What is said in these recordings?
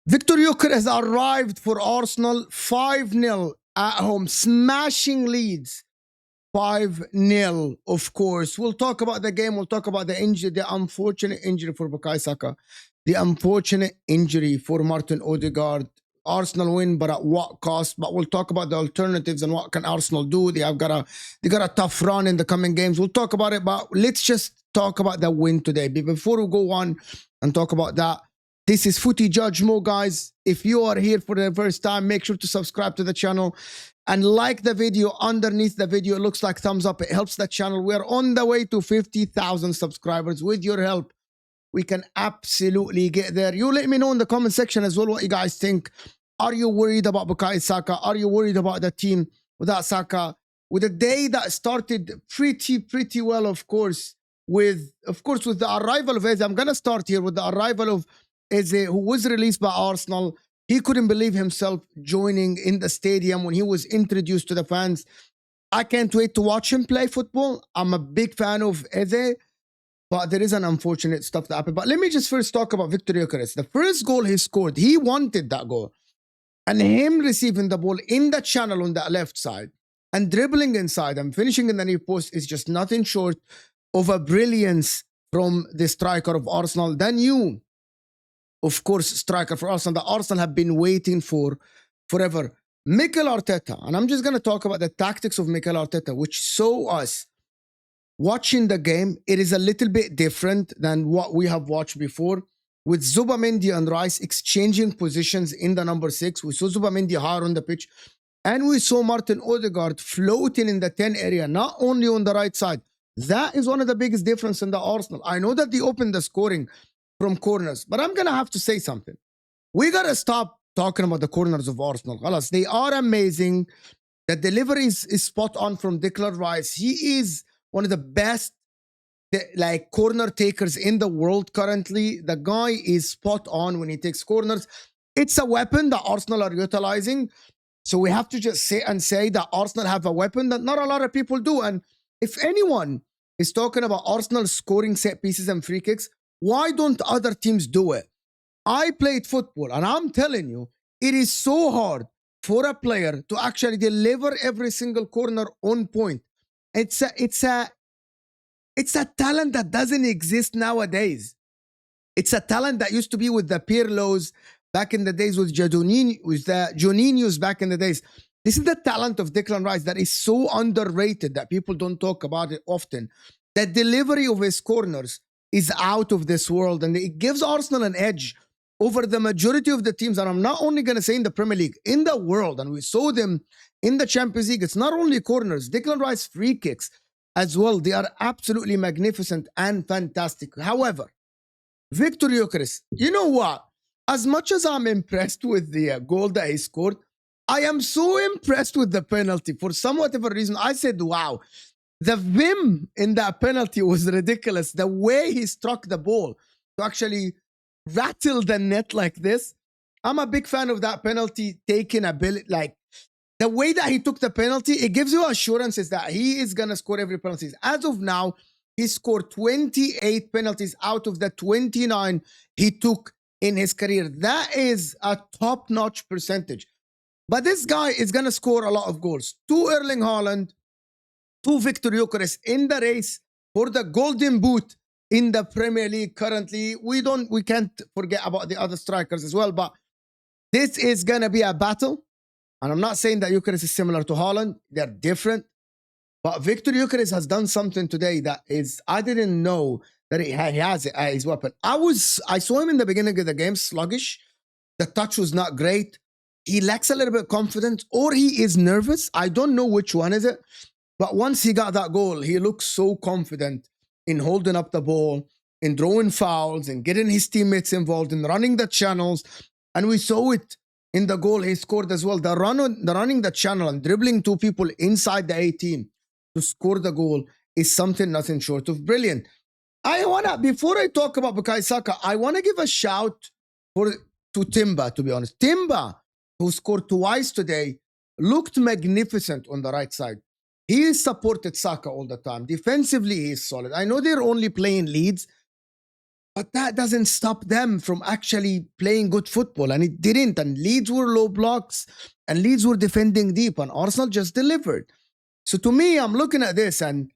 Victor Gyökeres has arrived for Arsenal 5-0 at home, smashing Leeds 5-0, of course. We'll talk about the game. We'll talk about the injury, the unfortunate injury for Bukayo Saka, the unfortunate injury for Martin Odegaard. Arsenal win, but at what cost? But we'll talk about the alternatives and what can Arsenal do. They got a tough run in the coming games. We'll talk about it, but let's just talk about the win today. Before we go on and talk about that, this is Footy Judge Mo, guys. If you are here for the first time, make sure to subscribe to the channel and like the video. Underneath the video, it looks like thumbs up. It helps the channel. We're on the way to 50,000 subscribers. With your help, we can absolutely get there. You let me know in the comment section as well what you guys think. Are you worried about Bukayo Saka? Are you worried about the team without Saka? With a day that started pretty well, of course, with the arrival of Eze. I'm going to start here with the arrival of Eze, who was released by Arsenal. He couldn't believe himself joining in the stadium when he was introduced to the fans. I can't wait to watch him play football. I'm a big fan of Eze, but there is an unfortunate stuff that happened. But let me just first talk about Victor Gyökeres. The first goal he scored, he wanted that goal. And him receiving the ball in the channel on the left side and dribbling inside and finishing in the near post is just nothing short of a brilliance from the striker of Arsenal. The new, of course, striker for Arsenal that Arsenal have been waiting for forever. Mikel Arteta. And I'm just going to talk about the tactics of Mikel Arteta, which saw us watching the game. It is a little bit different than what we have watched before. With Zubamendi and Rice exchanging positions in the number 6. We saw Zubamendi higher on the pitch. And we saw Martin Odegaard floating in the 10 area, not only on the right side. That is one of the biggest differences in the Arsenal. I know that they opened the scoring from corners, but I'm going to have to say something. We got to stop talking about the corners of Arsenal. They are amazing. The delivery is spot on from Declan Rice. He is one of the best corner takers in the world currently. The guy is spot on when he takes corners. It's a weapon that Arsenal are utilizing. So we have to just say that Arsenal have a weapon that not a lot of people do. And if anyone is talking about Arsenal scoring set pieces and free kicks, why don't other teams do it? I played football and I'm telling you, it is so hard for a player to actually deliver every single corner on point. It's a talent that doesn't exist nowadays. It's a talent that used to be with the Pirlos back in the days, with the Juninho's back in the days. This is the talent of Declan Rice that is so underrated that people don't talk about it often. The delivery of his corners is out of this world, and it gives Arsenal an edge over the majority of the teams. And I'm not only going to say in the Premier League, in the world, and we saw them in the Champions League. It's not only corners, Declan Rice free kicks as well. They are absolutely magnificent and fantastic. However, Victor Gyökeres, you know what? As much as I'm impressed with the goal that he scored, I am so impressed with the penalty. For some whatever reason, I said, wow. The vim in that penalty was ridiculous. The way he struck the ball to actually rattle the net like this. I'm a big fan of that penalty taking ability. Like, the way that he took the penalty, it gives you assurances that he is going to score every penalty. As of now, he scored 28 penalties out of the 29 he took in his career. That is a top-notch percentage. But this guy is going to score a lot of goals. 2 Erling Haaland, 2 Victor Gyökeres in the race for the Golden Boot in the Premier League currently. We can't forget about the other strikers as well. But this is going to be a battle. And I'm not saying that Gyökeres is similar to Haaland. They're different. But Victor Gyökeres has done something today that is, I didn't know that he has it as his weapon. I saw him in the beginning of the game, sluggish. The touch was not great. He lacks a little bit of confidence, or he is nervous. I don't know which one is it. But once he got that goal, he looks so confident in holding up the ball, in drawing fouls, and getting his teammates involved, in running the channels. And we saw it in the goal he scored as well. The running the channel and dribbling 2 people inside the 18 to score the goal is something nothing short of brilliant. Before I talk about Bukayo Saka, I want to give a shout to Timber, to be honest. Timber, who scored twice today, looked magnificent on the right side. He supported Saka all the time. Defensively, he is solid. I know they're only playing Leeds, But that doesn't stop them from actually playing good football. And it didn't. And Leeds were low blocks and Leeds were defending deep and Arsenal just delivered. So to me, I'm looking at this and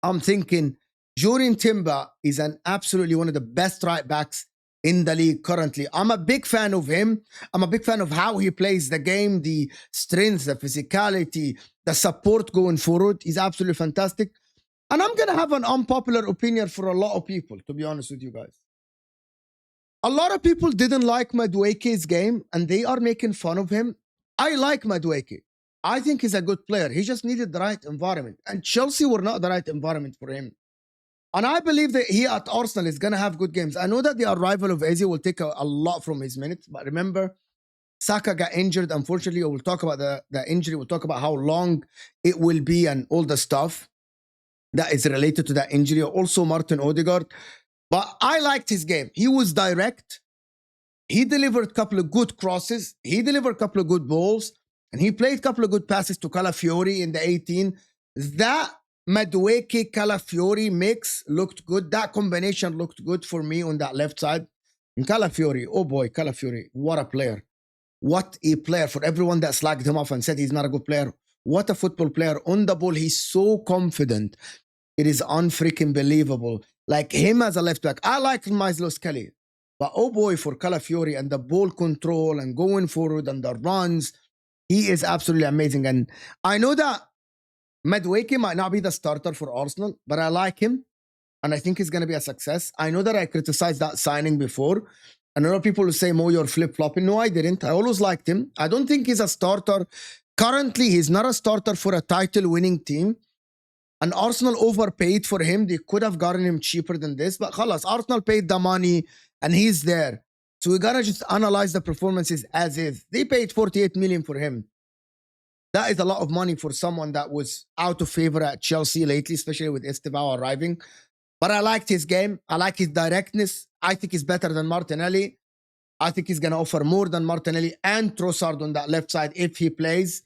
I'm thinking Jordan Timber is an absolutely one of the best right backs in the league currently. I'm a big fan of him. I'm a big fan of how he plays the game, the strength, the physicality, the support going forward. He's absolutely fantastic. And I'm going to have an unpopular opinion for a lot of people, to be honest with you guys. A lot of people didn't like Madueke's game and they are making fun of him. I like Madueke. I think he's a good player. He just needed the right environment. And Chelsea were not the right environment for him. And I believe that he at Arsenal is going to have good games. I know that the arrival of Eze will take a lot from his minutes. But remember, Saka got injured. Unfortunately, we'll talk about the injury. We'll talk about how long it will be and all the stuff that is related to that injury. Also, Martin Odegaard. But I liked his game. He was direct. He delivered a couple of good crosses. He delivered a couple of good balls. And he played a couple of good passes to Calafiori in the 18. That Madueke Calafiori mix looked good. That combination looked good for me on that left side. And Calafiori, oh boy, Calafiori, what a player. What a player. For everyone that slagged him off and said he's not a good player. What a football player. On the ball, he's so confident. It is unfreaking believable. Like him as a left back. I like Maislo Skelly. But oh boy, for Calafiori and the ball control and going forward and the runs, he is absolutely amazing. And I know that Madueke might not be the starter for Arsenal, but I like him. And I think he's going to be a success. I know that I criticized that signing before. And a lot of people will say, Mo, you're flip-flopping. No, I didn't. I always liked him. I don't think he's a starter. Currently, he's not a starter for a title-winning team. And Arsenal overpaid for him. They could have gotten him cheaper than this. But khalas, Arsenal paid the money and he's there. So we got to just analyze the performances as is. They paid 48 million for him. That is a lot of money for someone that was out of favor at Chelsea lately, especially with Estevao arriving. But I liked his game. I like his directness. I think he's better than Martinelli. I think he's going to offer more than Martinelli and Trossard on that left side if he plays.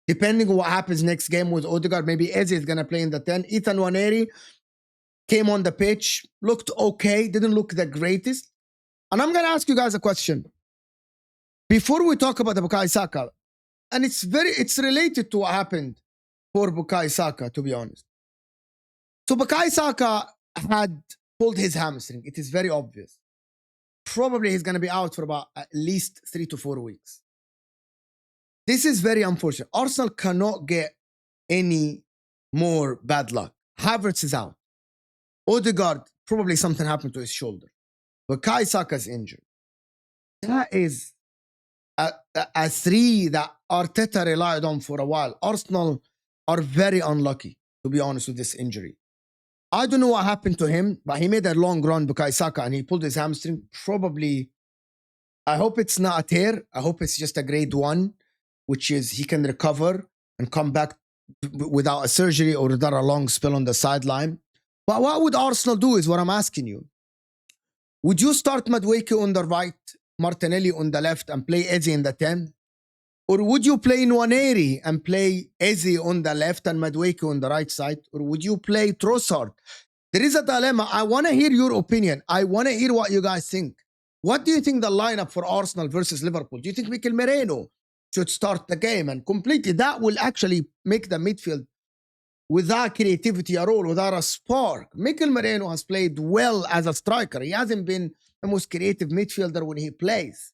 Depending on what happens next game with Odegaard, maybe Eze is going to play in the 10. Ethan Nwaneri came on the pitch, looked okay, didn't look the greatest. And I'm going to ask you guys a question. Before we talk about the Bukayo Saka, and it's related to what happened for Bukayo Saka, to be honest. So Bukayo Saka had pulled his hamstring. It is very obvious. Probably he's going to be out for about at least 3 to 4 weeks. This is very unfortunate. Arsenal cannot get any more bad luck. Havertz is out. Odegaard, probably something happened to his shoulder. Bukayo Saka's injured. That is a three that Arteta relied on for a while. Arsenal are very unlucky, to be honest, with this injury. I don't know what happened to him, but he made a long run, Bukayo Saka, and he pulled his hamstring. Probably, I hope it's not a tear. I hope it's just a grade 1, which is he can recover and come back without a surgery or without a long spell on the sideline. But what would Arsenal do is what I'm asking you. Would you start Madueke on the right, Martinelli on the left, and play Eze in the 10? Or would you play Nwaneri and play Eze on the left and Madueke on the right side? Or would you play Trossard? There is a dilemma. I want to hear your opinion. I want to hear what you guys think. What do you think the lineup for Arsenal versus Liverpool? Do you think Mikel Merino should start the game? And completely, that will actually make the midfield without creativity at all, without a spark. Mikel Merino has played well as a striker. He hasn't been the most creative midfielder when he plays.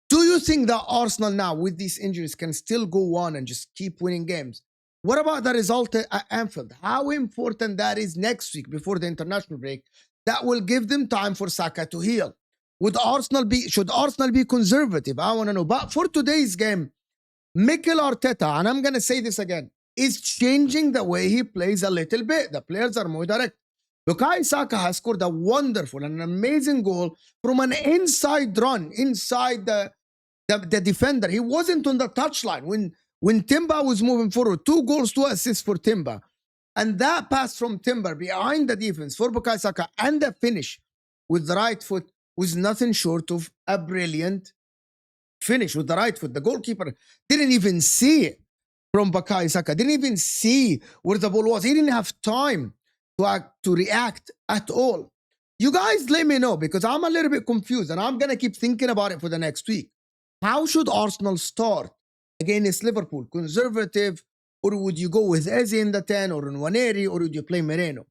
Do you think that Arsenal now, with these injuries, can still go on and just keep winning games? What about the result at Anfield? How important that is next week before the international break? That will give them time for Saka to heal. Should Arsenal be conservative? I want to know. But for today's game, Mikel Arteta, and I'm going to say this again, is changing the way he plays a little bit. The players are more direct. Bukayo Saka has scored a wonderful and an amazing goal from an inside run, inside the defender. He wasn't on the touchline when Timber was moving forward. 2 goals, 2 assists for Timber. And that pass from Timber behind the defense for Bukayo Saka and the finish with the right foot was nothing short of a brilliant finish with the right foot. The goalkeeper didn't even see it from Bukayo Saka. Didn't even see where the ball was. He didn't have time to react at all. You guys let me know because I'm a little bit confused and I'm going to keep thinking about it for the next week. How should Arsenal start against Liverpool? Conservative, or would you go with Eze in the 10 or Nwaneri, or would you play Moreno?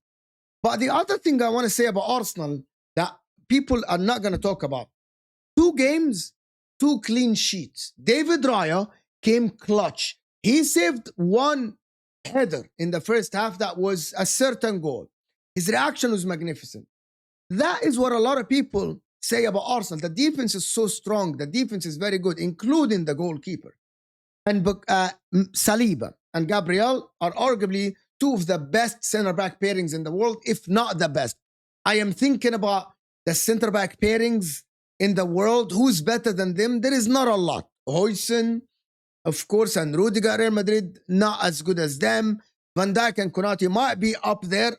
But the other thing I want to say about Arsenal that people are not going to talk about, 2 games, 2 clean sheets. David Raya came clutch. He saved 1 header in the first half that was a certain goal. His reaction was magnificent. That is what a lot of people say about Arsenal. The defense is so strong. The defense is very good, including the goalkeeper. And Saliba and Gabriel are arguably 2 of the best center-back pairings in the world, if not the best. I am thinking about the center-back pairings in the world. Who's better than them? There is not a lot. Huijsen, of course, and Rudiger, Real Madrid, not as good as them. Van Dijk and Konate might be up there.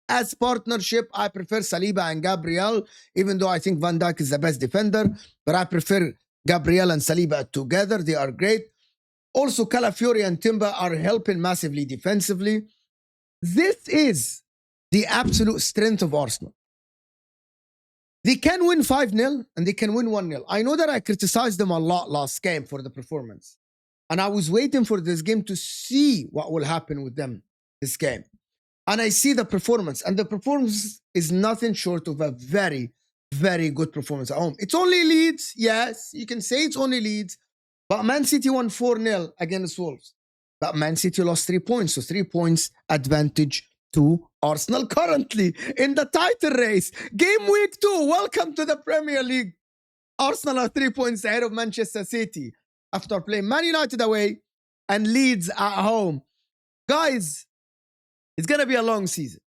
As partnership, I prefer Saliba and Gabriel, even though I think Van Dijk is the best defender. But I prefer Gabriel and Saliba together. They are great. Also, Calafiori and Timber are helping massively defensively. This is the absolute strength of Arsenal. They can win 5-0 and they can win 1-0. I know that I criticized them a lot last game for the performance. And I was waiting for this game to see what will happen with them this game. And I see the performance. And the performance is nothing short of a very, very good performance at home. It's only Leeds. Yes, you can say it's only Leeds. But Man City won 4-0 against Wolves. But Man City lost 3 points. So 3 points advantage to Arsenal currently in the title race. Game week 2. Welcome to the Premier League. Arsenal are 3 points ahead of Manchester City after playing Man United away and Leeds at home. Guys, it's going to be a long season.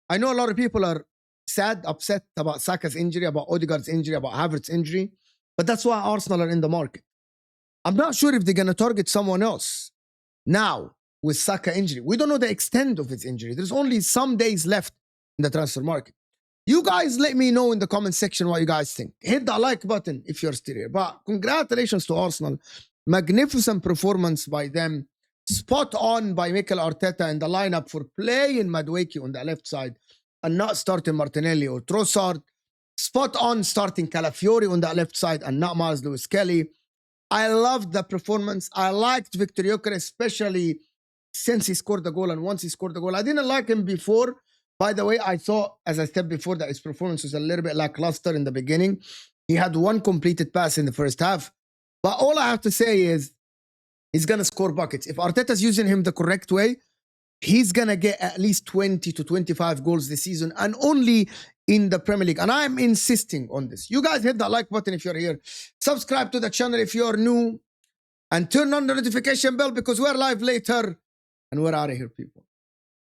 I know a lot of people are sad, upset about Saka's injury, about Odegaard's injury, about Havertz's injury. But that's why Arsenal are in the market. I'm not sure if they're going to target someone else now with Saka injury. We don't know the extent of his injury. There's only some days left in the transfer market. You guys let me know in the comment section what you guys think. Hit that like button if you're still here. But congratulations to Arsenal. Magnificent performance by them. Spot on by Mikel Arteta in the lineup for playing Madueke on the left side and not starting Martinelli or Trossard. Spot on starting Calafiori on that left side and not Miles Lewis-Kelly. I loved the performance. I liked Victor Gyökeres, especially since he scored the goal and once he scored the goal. I didn't like him before. By the way, I thought, as I said before, that his performance was a little bit lackluster in the beginning. He had 1 completed pass in the first half. But all I have to say is he's going to score buckets. If Arteta's using him the correct way, he's going to get at least 20 to 25 goals this season and only in the Premier League. And I'm insisting on this. You guys hit that like button if you're here. Subscribe to the channel if you're new. And turn on the notification bell because we're live later. And we're out of here, people.